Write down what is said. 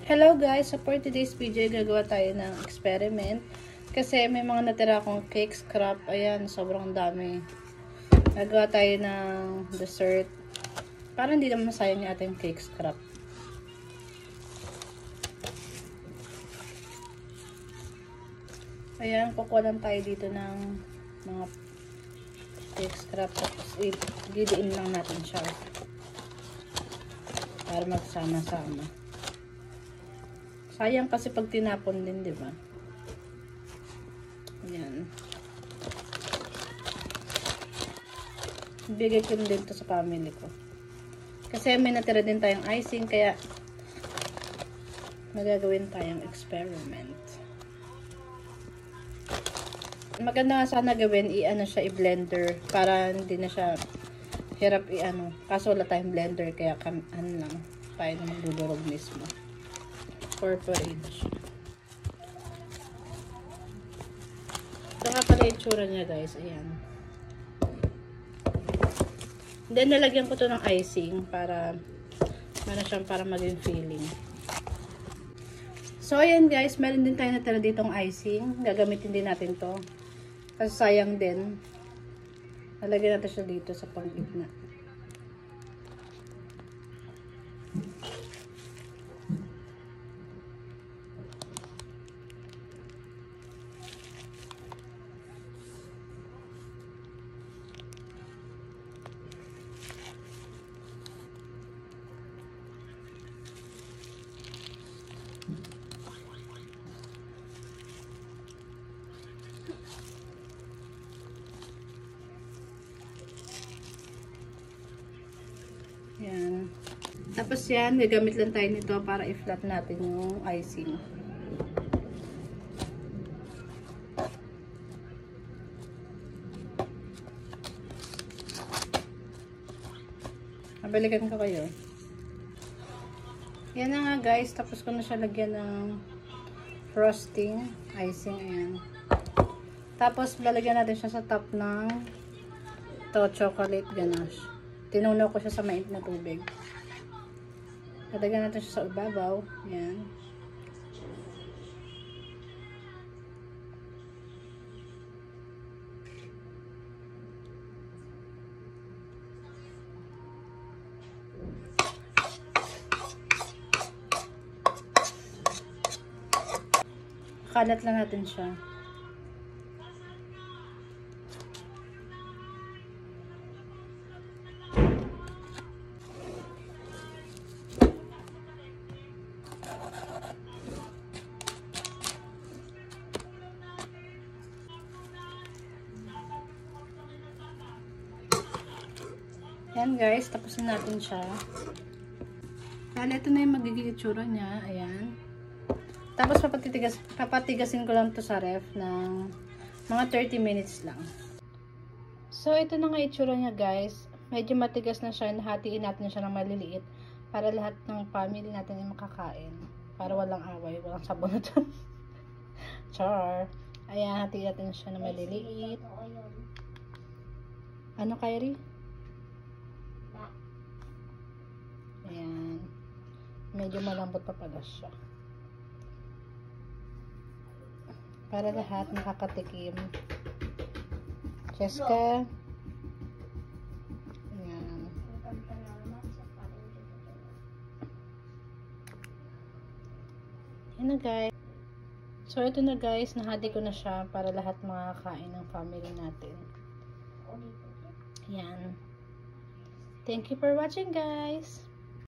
Hello guys! So for today's video, gagawa tayo ng experiment. Kasi may mga natira akong cake scrap. Ayan, sobrang dami. Gagawa tayo ng dessert. Para hindi naman masayang yung ating cake scrap. Ayan, kukuha lang tayo dito ng mga cake scrap. Tapos gidiin lang natin siya. Para magsama-sama. Sayang kasi pag tinapon din, di ba? Ayan. Bigay ko din to sa family ko. Kasi may natira din tayong icing, kaya magagawin tayong experiment. Maganda nga sana gawin, i-ano siya, i-blender, para hindi na siya hirap i-ano. Kaso wala tayong blender, kaya ano lang, tayo na magdudurog mismo. 4 per inch. Ito nga pala yung tsura niya guys. Ayan. Then nalagyan ko to ng icing para siyang para maging filling. So ayan guys, meron din tayo natira ditong icing. Gagamitin din natin to. Kasi sayang din. Nalagyan natin siya dito sa panggitna. Yan. Tapos yan, gagamit lang tayo nito para i-flat natin yung icing. Mabalikan ko kayo. Yan na nga guys, tapos ko na siya lagyan ng frosting, icing, ayan. Tapos lalagyan natin siya sa top ng chocolate ganache. Tinunaw ko siya sa mainit na tubig. Lalagyan natin siya sa ibabaw. Ayan. Kalat lang natin siya. Yan guys, tapos na natin siya. Kaya ito na yung magiging itsura niya. Ayan. Tapos papatigasin ko lang to sa ref ng mga 30 minutes lang. So ito na nga itsura niya guys. Medyo matigas na siya. Hatiin natin siya ng maliliit para lahat ng family natin ay makakain. Para walang away, walang sabon na to. Char. Ayan, hatiin natin siya ng maliliit. Ano, Kyrie? Ayan. Medyo malambot pa pala siya. Para lahat makakatikim. Jessica. Ayan. Ayan na guys. So ito na guys. Nahati ko na siya para lahat makakain ng family natin. Ayan. Thank you for watching guys.